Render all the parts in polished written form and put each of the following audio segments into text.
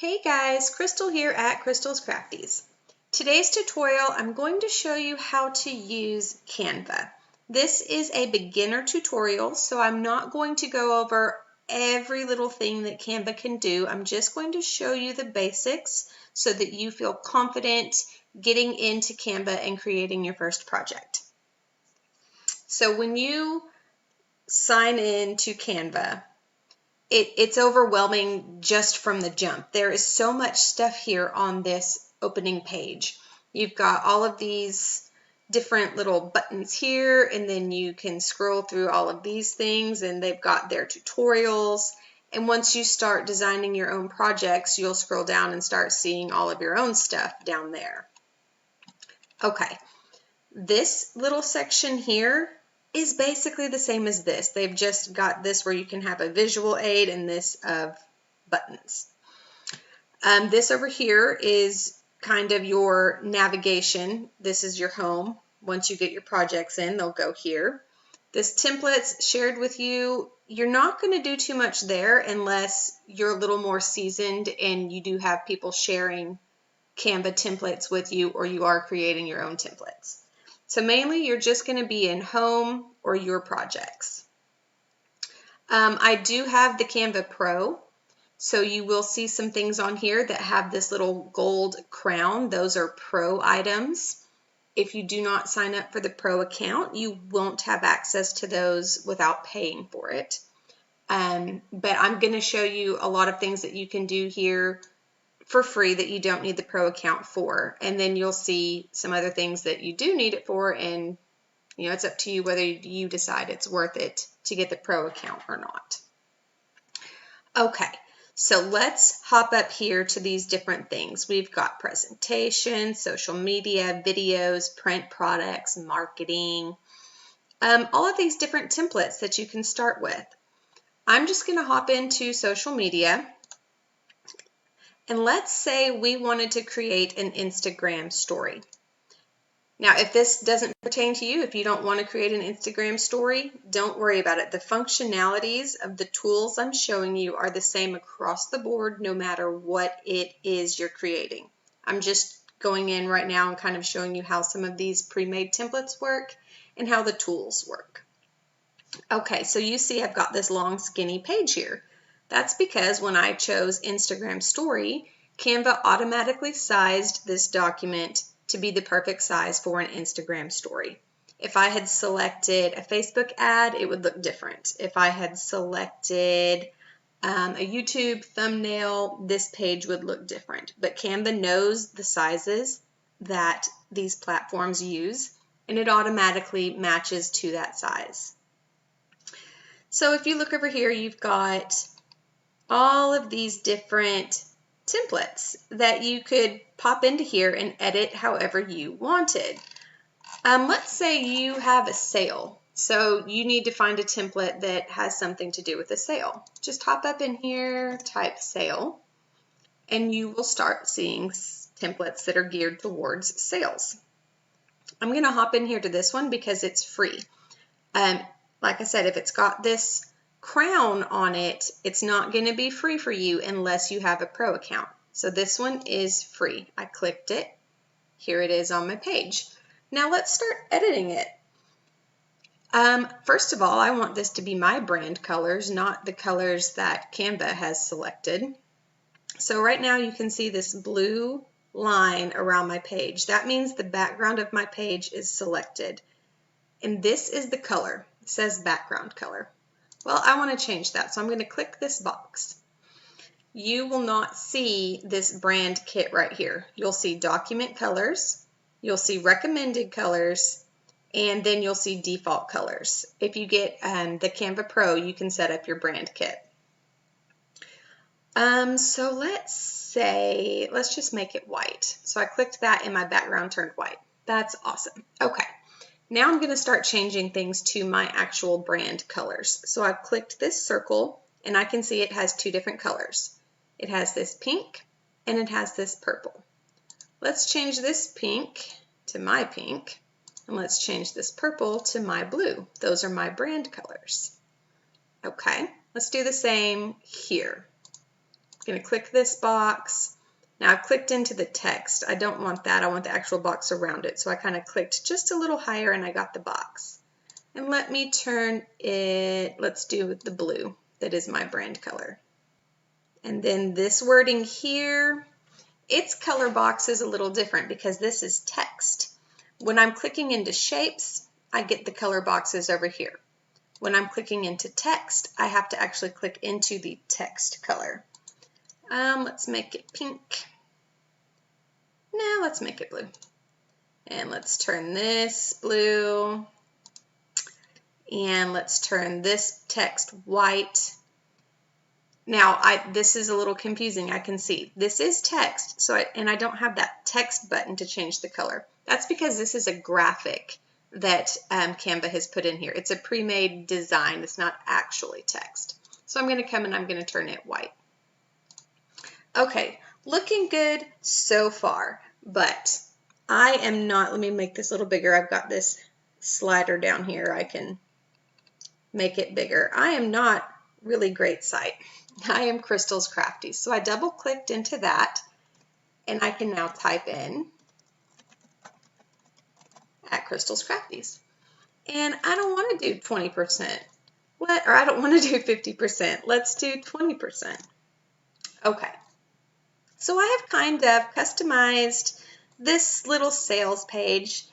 Hey guys, Crystal here at Crystal's Crafties. Today's tutorial, I'm going to show you how to use Canva. This is a beginner tutorial, so I'm not going to go over every little thing that Canva can do. I'm just going to show you the basics so that you feel confident getting into Canva and creating your first project. So when you sign in to Canva, it's overwhelming just from the jump. There is so much stuff here on this opening page. You've got all of these different little buttons here, and then you can scroll through all of these things, and they've got their tutorials. And once you start designing your own projects, you'll scroll down and start seeing all of your own stuff down there. Okay, this little section here is basically the same as this. They've just got this where you can have a visual aid and this of buttons. This over here is kind of your navigation. This is your home. Once you get your projects in, they'll go here. This templates shared with you, you're not going to do too much there unless you're a little more seasoned and you do have people sharing Canva templates with you, or you are creating your own templates. So mainly you're just going to be in home or your projects. I do have the Canva Pro, so you will see some things on here that have this little gold crown. Those are Pro items. If you do not sign up for the Pro account, you won't have access to those without paying for it. But I'm going to show you a lot of things that you can do here for free that you don't need the Pro account for, and then you'll see some other things that you do need it for, and it's up to you whether you decide it's worth it to get the Pro account or not. Okay, so let's hop up here to these different things. We've got presentations, social media, videos, print products, marketing, all of these different templates that you can start with. I'm just going to hop into social media. And let's say we wanted to create an Instagram story. Now, if this doesn't pertain to you, if you don't want to create an Instagram story, don't worry about it. The functionalities of the tools I'm showing you are the same across the board, no matter what it is you're creating. I'm just going in right now and kind of showing you how some of these pre-made templates work and how the tools work. Okay, so you see I've got this long skinny page here. That's because when I chose Instagram Story, Canva automatically sized this document to be the perfect size for an Instagram story. If I had selected a Facebook ad, it would look different. If I had selected a YouTube thumbnail, this page would look different. But Canva knows the sizes that these platforms use, and it automatically matches to that size. So if you look over here, you've got all of these different templates that you could pop into here and edit however you wanted. Let's say you have a sale, so you need to find a template that has something to do with a sale. Just hop up in here, type sale, and you will start seeing templates that are geared towards sales. I'm going to hop in here to this one because it's free. Like I said, if it's got this crown on it, it's not going to be free for you unless you have a Pro account. So this one is free. I clicked it. Here it is on my page. Now let's start editing it. First of all, I want this to be my brand colors, not the colors that Canva has selected. So right now you can see this blue line around my page. That means the background of my page is selected. And this is the color. It says background color. Well, I want to change that, so I'm going to click this box. You will not see this brand kit right here. You'll see document colors, you'll see recommended colors, and then you'll see default colors. If you get the Canva Pro, you can set up your brand kit. So let's just make it white. So I clicked that and my background turned white. That's awesome. Okay. Now I'm going to start changing things to my actual brand colors. So I've clicked this circle and I can see it has two different colors. It has this pink and it has this purple. Let's change this pink to my pink, and let's change this purple to my blue. Those are my brand colors. Okay, let's do the same here. I'm going to click this box. Now I've clicked into the text. I don't want that. I want the actual box around it. So I kind of clicked just a little higher and I got the box. And let me turn it, let's do the blue. That is my brand color. And then this wording here, its color box is a little different because this is text. When I'm clicking into shapes, I get the color boxes over here. When I'm clicking into text, I have to actually click into the text color. Let's make it pink. Now let's make it blue. And let's turn this blue. And let's turn this text white. Now, this is a little confusing, I can see. This is text, and I don't have that text button to change the color. That's because this is a graphic that Canva has put in here. It's a pre-made design. It's not actually text. So I'm going to come and I'm going to turn it white. Okay, looking good so far, but I am not, let me make this a little bigger. I've got this slider down here. I can make it bigger. I am not really great site. I am Crystal's Crafties. So I double clicked into that and I can now type in at Crystal's Crafties. And I don't want to do 20%. Or I don't want to do 50%. Let's do 20%. Okay. So I have kind of customized this little sales page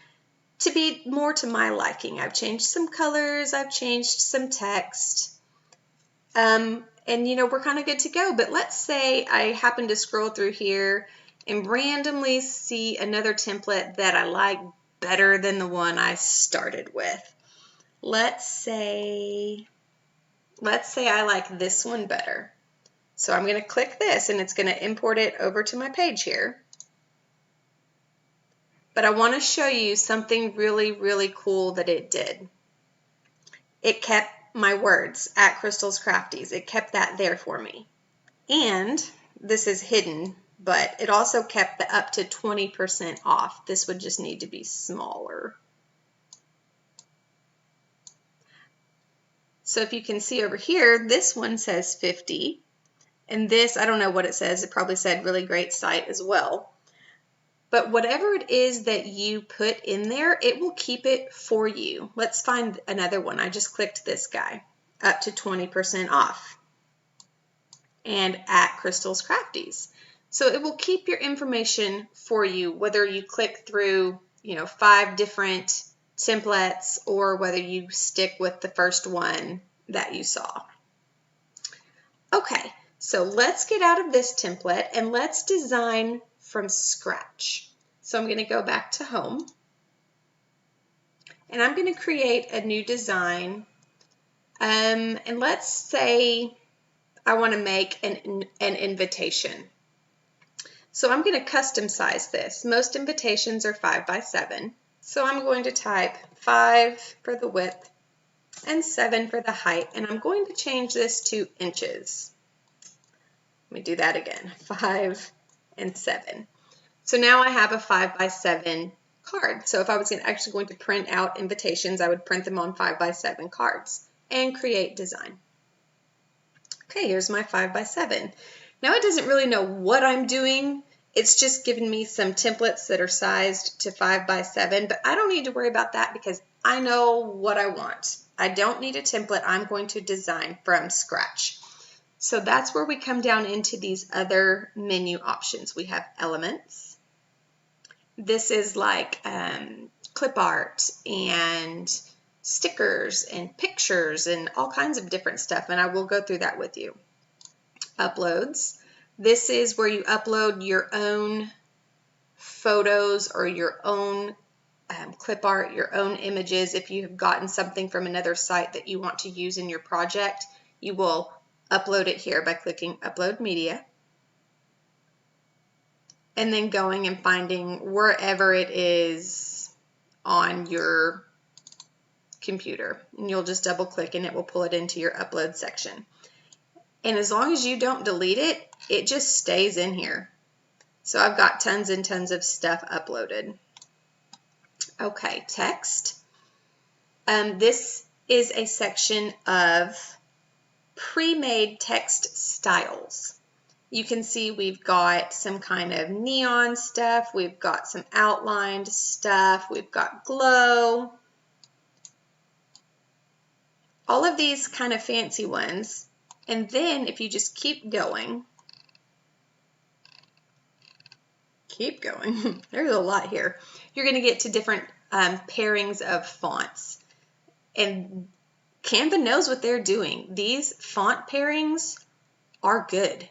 to be more to my liking. I've changed some colors, I've changed some text, and you know, we're kind of good to go. But let's say I happen to scroll through here and randomly see another template that I like better than the one I started with. Let's say I like this one better. So I'm going to click this and it's going to import it over to my page here. But I want to show you something really, really cool that it did. It kept my words at Crystal's Crafties. It kept that there for me. And this is hidden, but it also kept the up to 20% off. This would just need to be smaller. So if you can see over here, this one says 50. And this, I don't know what it says. It probably said really great site as well. But whatever it is that you put in there, it will keep it for you. Let's find another one. I just clicked this guy, up to 20% off. And at Crystal's Crafties. So it will keep your information for you, whether you click through, 5 different templates or whether you stick with the first one that you saw. Okay, so let's get out of this template and let's design from scratch. So I'm going to go back to home and I'm going to create a new design. And let's say I want to make an invitation. So I'm going to custom size this. Most invitations are 5 by 7. So I'm going to type 5 for the width and 7 for the height. And I'm going to change this to inches. Let me do that again. 5 and 7. So now I have a 5 by 7 card. So if I was actually going to print out invitations, I would print them on 5 by 7 cards and create design. Okay, here's my 5 by 7. Now it doesn't really know what I'm doing. It's just given me some templates that are sized to 5 by 7, but I don't need to worry about that because I know what I want. I don't need a template. I'm going to design from scratch. So that's where we come down into these other menu options. We have elements. This is like clip art and stickers and pictures and all kinds of different stuff, and I will go through that with you. Uploads. This is where you upload your own photos or your own clip art, your own images. If you have gotten something from another site that you want to use in your project, you will upload it here by clicking Upload Media. And then going and finding wherever it is on your computer. And you'll just double click and it will pull it into your upload section. And as long as you don't delete it, it just stays in here. So I've got tons and tons of stuff uploaded. Okay, text. This is a section of pre-made text styles. You can see we've got some kind of neon stuff, we've got some outlined stuff, we've got glow. All of these kind of fancy ones. And then if you just keep going, there's a lot here. You're going to get to different pairings of fonts. And Canva knows what they're doing. These font pairings are good.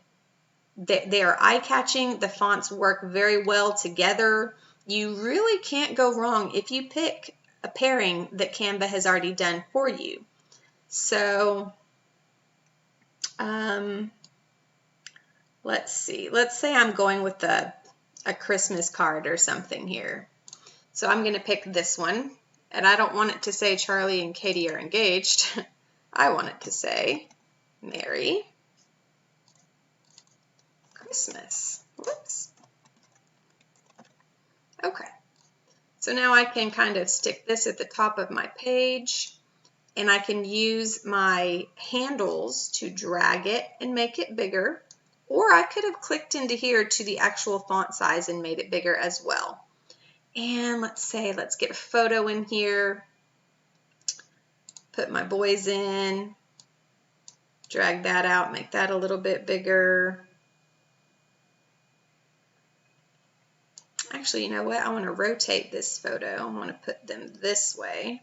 They are eye-catching. The fonts work very well together. You really can't go wrong if you pick a pairing that Canva has already done for you. So let's see. Let's say I'm going with a Christmas card or something here. So I'm going to pick this one. And I don't want it to say Charlie and Katie are engaged. I want it to say Merry Christmas. Whoops. Okay. So now I can kind of stick this at the top of my page, and I can use my handles to drag it and make it bigger, or I could have clicked into here to the actual font size and made it bigger as well. And let's get a photo in here, put my boys in, drag that out, make that a little bit bigger. Actually, you know what? I want to rotate this photo. I want to put them this way.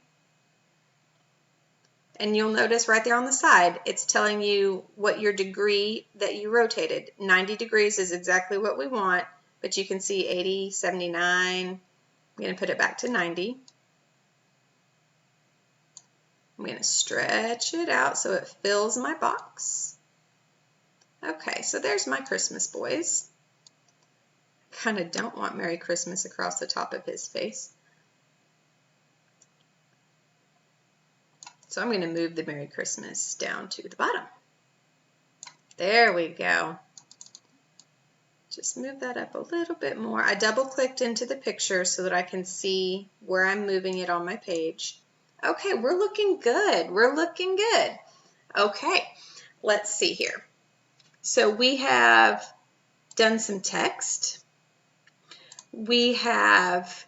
And you'll notice right there on the side, it's telling you what your degree that you rotated. 90 degrees is exactly what we want, but you can see 80, 79. I'm going to put it back to 90. I'm going to stretch it out so it fills my box. Okay, so there's my Christmas boys. Kind of don't want Merry Christmas across the top of his face. So I'm going to move the Merry Christmas down to the bottom. There we go. Just move that up a little bit more. I double clicked into the picture so that I can see where I'm moving it on my page. Okay, we're looking good. We're looking good. Okay, let's see here. So we have done some text. We have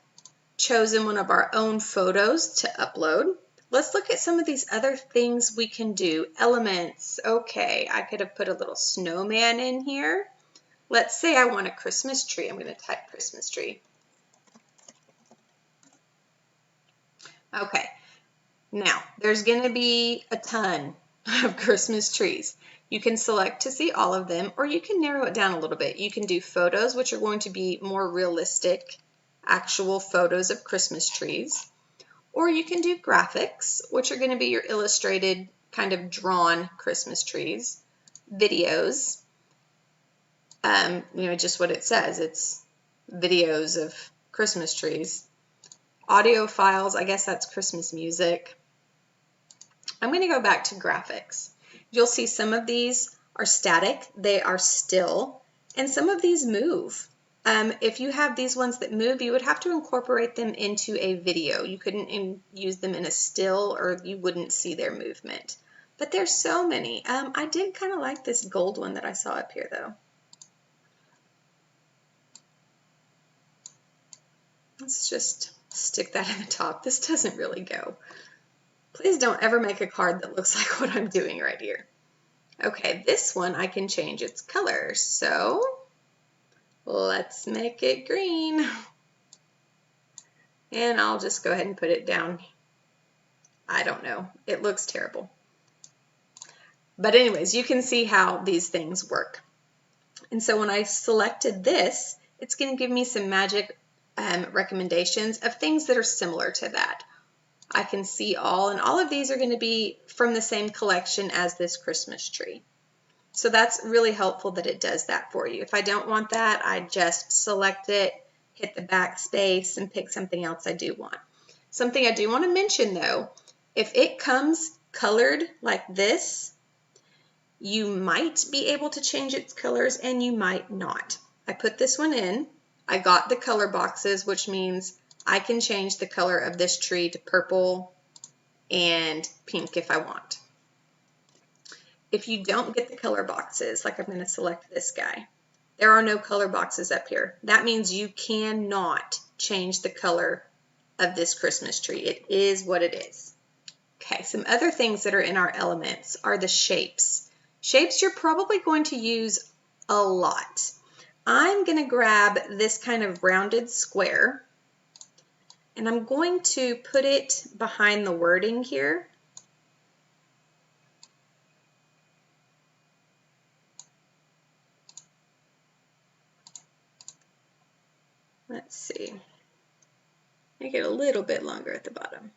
chosen one of our own photos to upload. Let's look at some of these other things we can do. Elements. Okay, I could have put a little snowman in here. Let's say I want a Christmas tree. I'm going to type Christmas tree. Okay, now there's going to be a ton of Christmas trees. You can select to see all of them, or you can narrow it down a little bit. You can do photos, which are going to be more realistic, actual photos of Christmas trees. Or you can do graphics, which are going to be your illustrated, kind of drawn Christmas trees. Videos. Just what it says. It's videos of Christmas trees. Audio files, I guess that's Christmas music. I'm going to go back to graphics. You'll see some of these are static, they are still, and some of these move. If you have these ones that move, you would have to incorporate them into a video. You couldn't use them in a still, or you wouldn't see their movement. But there's so many. I did kind of like this gold one that I saw up here, though. Let's just stick that in the top. This doesn't really go. Please don't ever make a card that looks like what I'm doing right here. Okay, this one I can change its color. So let's make it green. And I'll just go ahead and put it down. I don't know. It looks terrible. But anyways, you can see how these things work. And so when I selected this, it's going to give me some magic recommendations of things that are similar to that. I can see all, and all of these are going to be from the same collection as this Christmas tree. So that's really helpful that it does that for you. If I don't want that, I just select it, hit the backspace, and pick something else I do want. Something I do want to mention though, if it comes colored like this, you might be able to change its colors and you might not. I put this one in. I got the color boxes, which means I can change the color of this tree to purple and pink if I want. if you don't get the color boxes, like I'm going to select this guy, there are no color boxes up here. That means you cannot change the color of this Christmas tree. It is what it is. Okay, some other things that are in our elements are the shapes. Shapes you're probably going to use a lot. I'm going to grab this kind of rounded square, and I'm going to put it behind the wording here. Let's see. Make it a little bit longer at the bottom.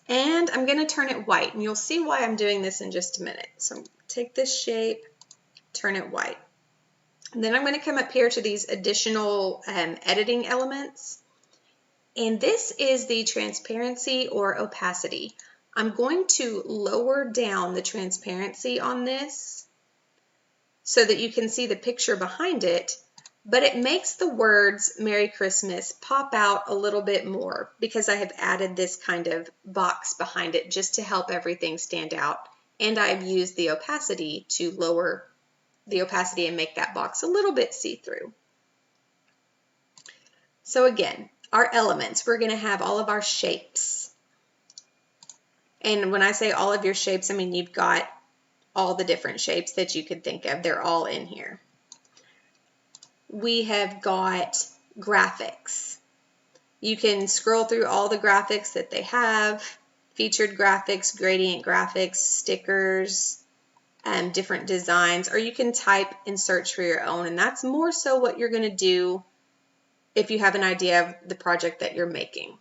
And I'm going to turn it white, and you'll see why I'm doing this in just a minute. So take this shape, turn it white. And then I'm going to come up here to these additional editing elements. And this is the transparency or opacity. I'm going to lower down the transparency on this so that you can see the picture behind it, but it makes the words Merry Christmas pop out a little bit more because I have added this kind of box behind it just to help everything stand out. And I've used the opacity to lower the opacity and make that box a little bit see-through. So again, our elements, we're going to have all of our shapes. And when I say all of your shapes, I mean you've got all the different shapes that you could think of. They're all in here. We have got graphics. You can scroll through all the graphics that they have, featured graphics, gradient graphics, stickers, different designs, or you can type and search for your own, and that's more so what you're going to do if you have an idea of the project that you're making.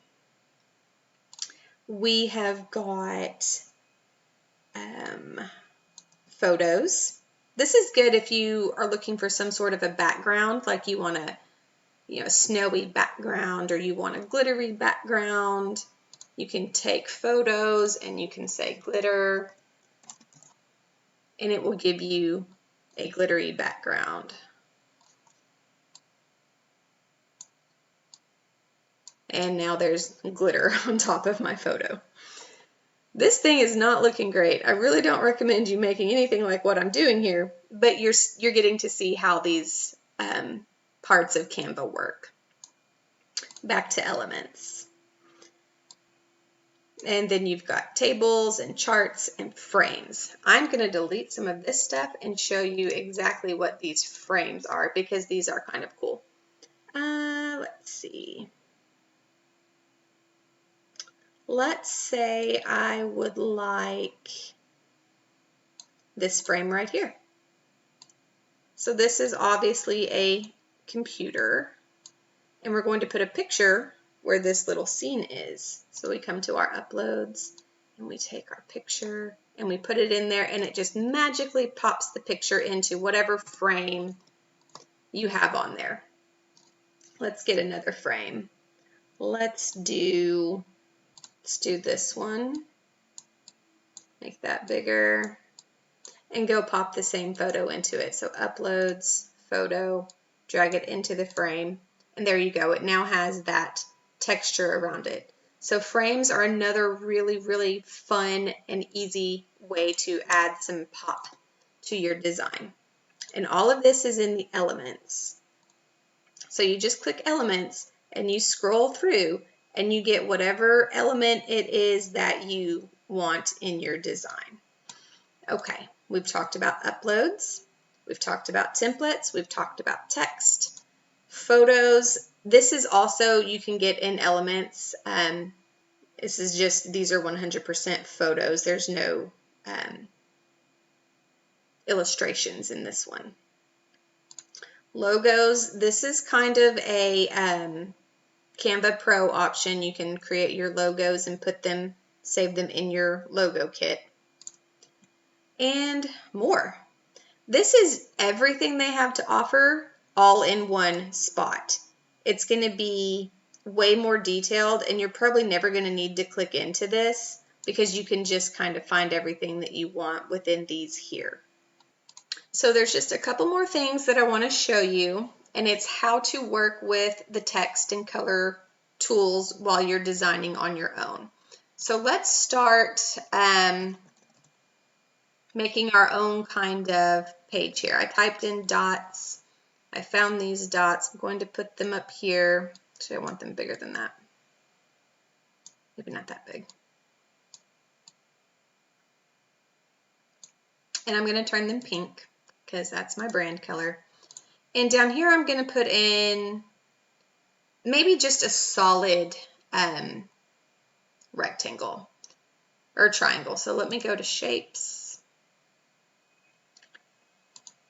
We have got photos. This is good if you are looking for some sort of a background, like you want a snowy background or you want a glittery background. You can take photos and you can say glitter, and it will give you a glittery background. And now there's glitter on top of my photo. This thing is not looking great. I really don't recommend you making anything like what I'm doing here, but you're getting to see how these parts of Canva work. Back to elements. And then you've got tables and charts and frames. I'm going to delete some of this stuff and show you exactly what these frames are because these are kind of cool. Let's see. Let's say I would like this frame right here. So this is obviously a computer, and we're going to put a picture where this little scene is. So we come to our uploads and we take our picture and we put it in there, and it just magically pops the picture into whatever frame you have on there. Let's get another frame. Let's do this one, make that bigger, and go pop the same photo into it. So uploads, photo, drag it into the frame, and there you go. It now has that texture around it. So frames are another really, really fun and easy way to add some pop to your design. And all of this is in the elements. So you just click elements and you scroll through and you get whatever element it is that you want in your design. Okay, we've talked about uploads, we've talked about templates, we've talked about text, photos. This is also, you can get in elements. This is just, these are 100% photos. There's no illustrations in this one. Logos, this is kind of a Canva Pro option. You can create your logos and put them, save them in your logo kit. And more. This is everything they have to offer all in one spot. It's going to be way more detailed, and you're probably never going to need to click into this because you can just kind of find everything that you want within these here. So there's just a couple more things that I want to show you, and it's how to work with the text and color tools while you're designing on your own. So let's start making our own kind of page here. I typed in dots. I found these dots. I'm going to put them up here. Actually, I want them bigger than that. Maybe not that big. And I'm going to turn them pink because that's my brand color. And down here, I'm going to put in maybe just a solid rectangle or triangle. So let me go to shapes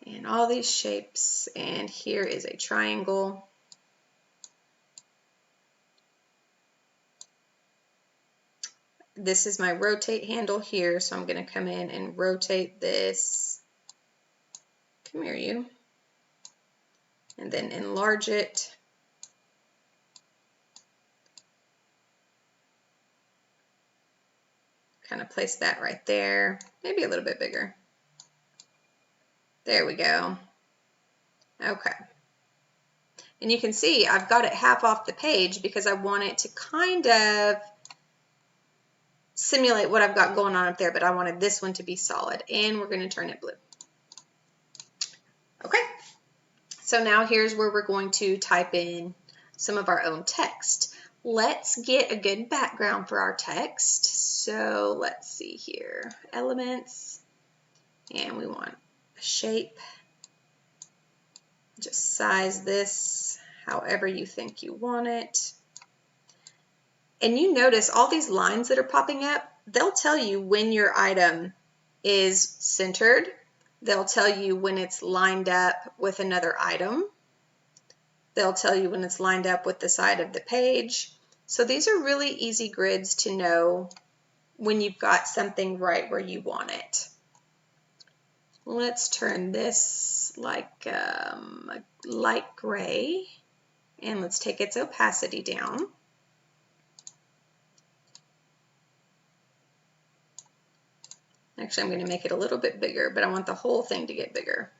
and all these shapes. And here is a triangle. This is my rotate handle here, so I'm going to come in and rotate this. Come here, you. And then enlarge it. Kind of place that right there, maybe a little bit bigger. There we go. Okay. And you can see I've got it half off the page because I want it to kind of simulate what I've got going on up there, but I wanted this one to be solid, and we're going to turn it blue. Okay, so now here's where we're going to type in some of our own text. Let's get a good background for our text. So let's see here, elements, and we want a shape. Just size this however you think you want it. And you notice all these lines that are popping up, they'll tell you when your item is centered. They'll tell you when it's lined up with another item. They'll tell you when it's lined up with the side of the page. So these are really easy grids to know when you've got something right where you want it. Let's turn this like a light gray, and let's take its opacity down. Actually, I'm going to make it a little bit bigger, but I want the whole thing to get bigger.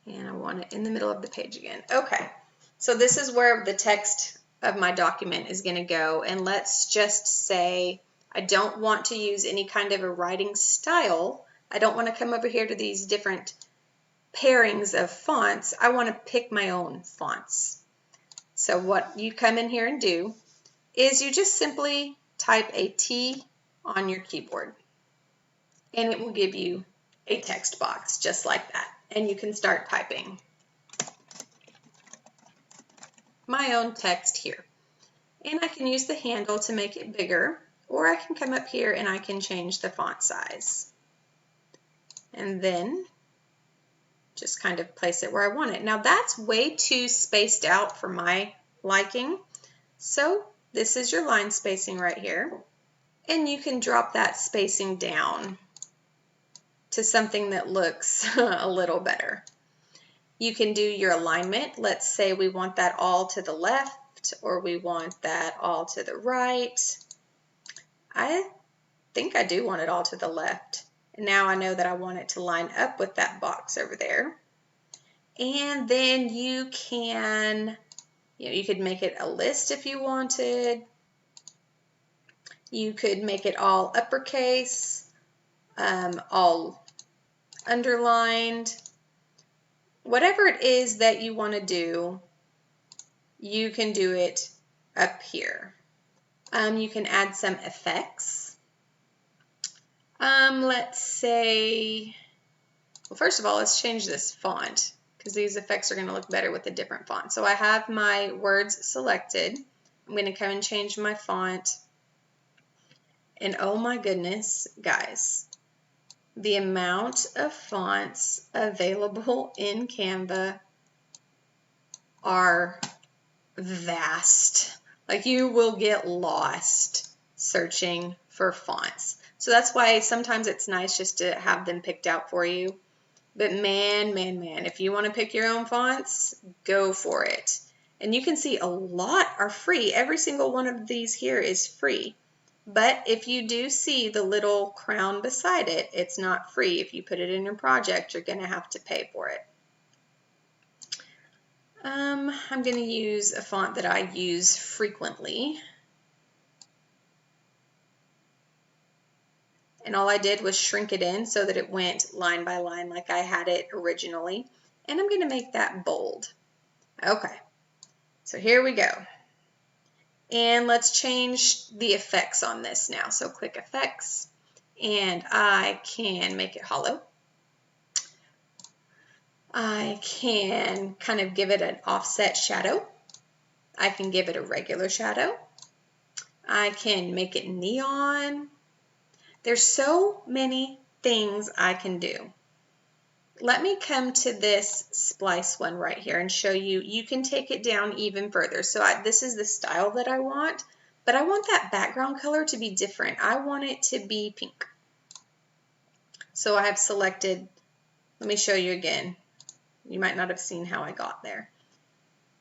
And I want it in the middle of the page again. Okay, so this is where the text of my document is going to go. And let's just say I don't want to use any kind of a writing style. I don't want to come over here to these different pairings of fonts. I want to pick my own fonts. So what you come in here and do is you just simply type a T on your keyboard, and it will give you a text box just like that, and you can start typing my own text here. And I can use the handle to make it bigger, or I can come up here and I can change the font size and then just kind of place it where I want it. Now that's way too spaced out for my liking, so this is your line spacing right here. And you can drop that spacing down to something that looks a little better. You can do your alignment. Let's say we want that all to the left, or we want that all to the right. I think I do want it all to the left. And now I know that I want it to line up with that box over there. And then you can, you could make it a list if you wanted. You could make it all uppercase, all underlined. Whatever it is that you want to do, you can do it up here. You can add some effects. Let's say, well, first of all, let's change this font because these effects are going to look better with a different font. So I have my words selected. I'm going to come and change my font. And oh my goodness, guys, the amount of fonts available in Canva are vast. Like, you will get lost searching for fonts. So that's why sometimes it's nice just to have them picked out for you. But man, if you want to pick your own fonts, go for it. And you can see a lot are free. Every single one of these here is free. But if you do see the little crown beside it, it's not free. If you put it in your project, you're going to have to pay for it. I'm going to use a font that I use frequently. And all I did was shrink it in so that it went line by line like I had it originally. And I'm going to make that bold. Okay, so here we go. And let's change the effects on this now. So click Effects, and I can make it hollow. I can kind of give it an offset shadow. I can give it a regular shadow. I can make it neon. There's so many things I can do. Let me come to this splice one right here and show you. You can take it down even further. So this is the style that I want, but I want that background color to be different. I want it to be pink. So I have selected, let me show you again. You might not have seen how I got there.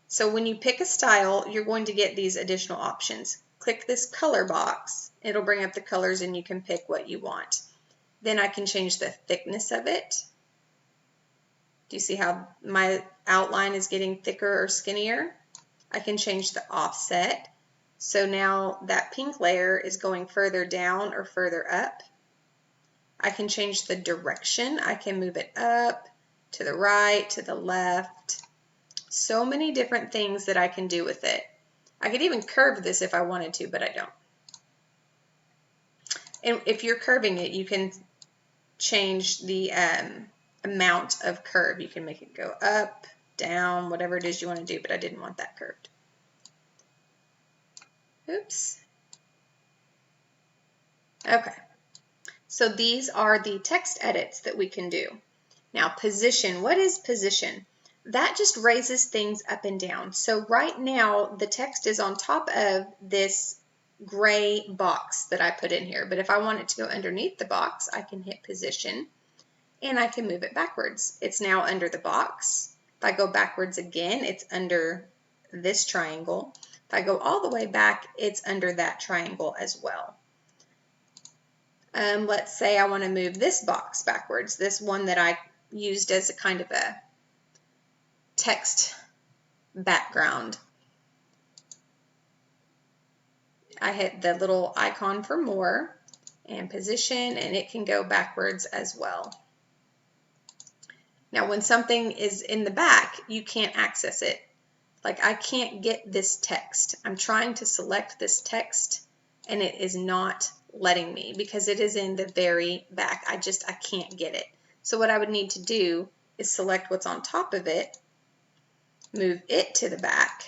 So when you pick a style, you're going to get these additional options. Click this color box. It'll bring up the colors and you can pick what you want. Then I can change the thickness of it. Do you see how my outline is getting thicker or skinnier? I can change the offset. So now that pink layer is going further down or further up. I can change the direction. I can move it up, to the right, to the left. So many different things that I can do with it. I could even curve this if I wanted to, but I don't. And if you're curving it, you can change the amount of curve. You can make it go up, down, whatever it is you want to do, but I didn't want that curved. Oops. Okay. So these are the text edits that we can do. Now position, what is position? That just raises things up and down. So right now the text is on top of this gray box that I put in here, but if I want it to go underneath the box, I can hit position and I can move it backwards. It's now under the box. If I go backwards again, it's under this triangle. If I go all the way back, it's under that triangle as well. Let's say I want to move this box backwards, this one that I used as a kind of a text background. I hit the little icon for more and position, and it can go backwards as well. Now when something is in the back, you can't access it. Like I can't get this text. I'm trying to select this text and it is not letting me because it is in the very back. I can't get it. So what I would need to do is select what's on top of it, move it to the back,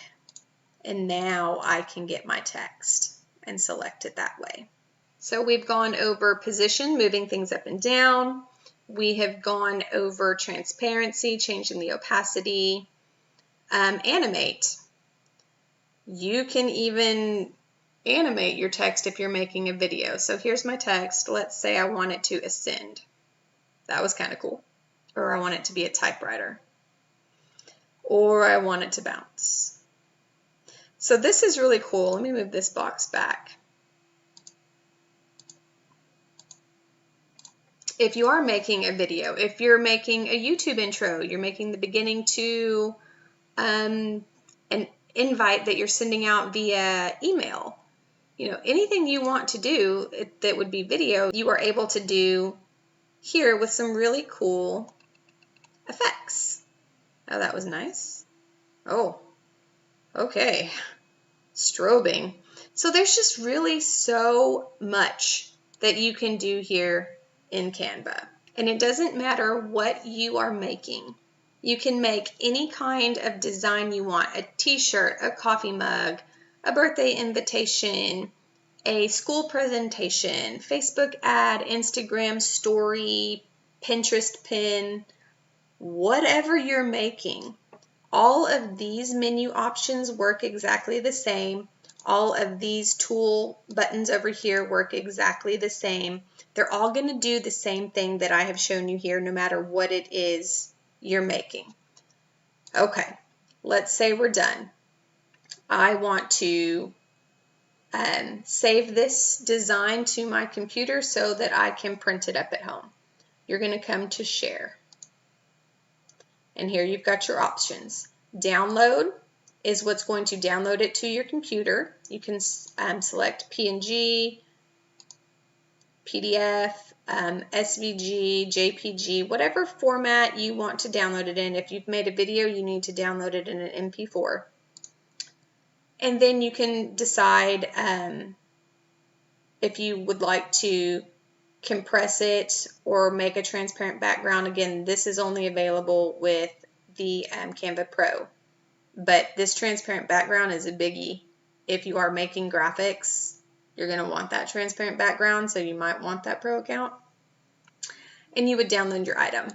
and now I can get my text and select it that way. So we've gone over position, moving things up and down. We have gone over transparency, changing the opacity. Animate. You can even animate your text if you're making a video. So here's my text. Let's say I want it to ascend. That was kind of cool. Or I want it to be a typewriter. Or I want it to bounce. So this is really cool. Let me move this box back. If you are making a video, if you're making a YouTube intro, you're making the beginning to an invite that you're sending out via email, you know, anything you want to do that would be video, you are able to do here with some really cool effects. Oh, that was nice. Oh, okay. Strobing. So there's just really so much that you can do here in Canva. And it doesn't matter what you are making. You can make any kind of design you want. A t-shirt, a coffee mug, a birthday invitation, a school presentation, Facebook ad, Instagram story, Pinterest pin, whatever you're making. All of these menu options work exactly the same. All of these tool buttons over here work exactly the same. They're all going to do the same thing that I have shown you here, no matter what it is you're making. Okay, let's say we're done. I want to save this design to my computer so that I can print it up at home. You're going to come to Share. And here you've got your options. Download is what's going to download it to your computer. You can select PNG, PDF, SVG, JPG, whatever format you want to download it in. If you've made a video, you need to download it in an MP4. And then you can decide if you would like to compress it or make a transparent background. Again, this is only available with the Canva Pro, but this transparent background is a biggie. If you are making graphics, you're going to want that transparent background, so you might want that Pro account. And you would download your item.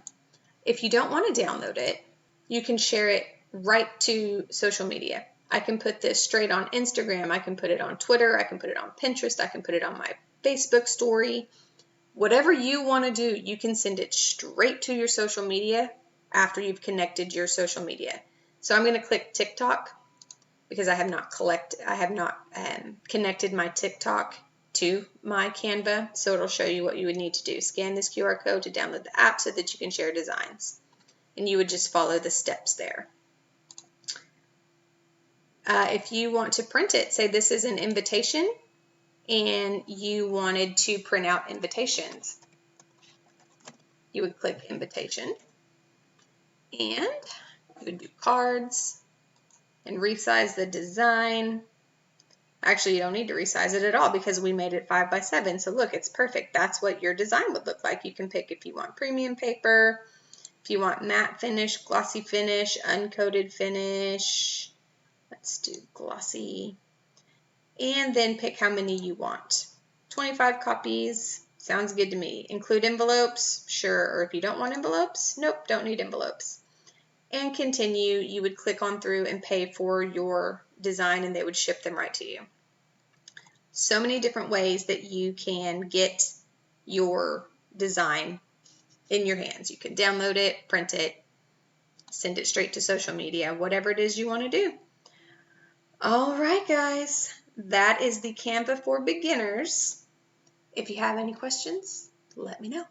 If you don't want to download it, you can share it right to social media. I can put this straight on Instagram, I can put it on Twitter, I can put it on Pinterest, I can put it on my Facebook story. Whatever you want to do, you can send it straight to your social media after you've connected your social media. So I'm going to click TikTok because I have not connected my TikTok to my Canva. So it'll show you what you would need to do. Scan this QR code to download the app so that you can share designs. And you would just follow the steps there. If you want to print it, say this is an invitation and you wanted to print out invitations. You would click invitation and you would do cards and resize the design. Actually, you don't need to resize it at all because we made it 5 by 7. So look, it's perfect. That's what your design would look like. You can pick if you want premium paper, if you want matte finish, glossy finish, uncoated finish. Let's do glossy. And then pick how many you want. 25 copies. Sounds good to me. Include envelopes? Sure. Or if you don't want envelopes? Nope, don't need envelopes. And continue. You would click on through and pay for your design and they would ship them right to you. So many different ways that you can get your design in your hands. You can download it, print it, send it straight to social media, whatever it is you want to do. All right, guys. That is the Canva for beginners. If you have any questions, let me know.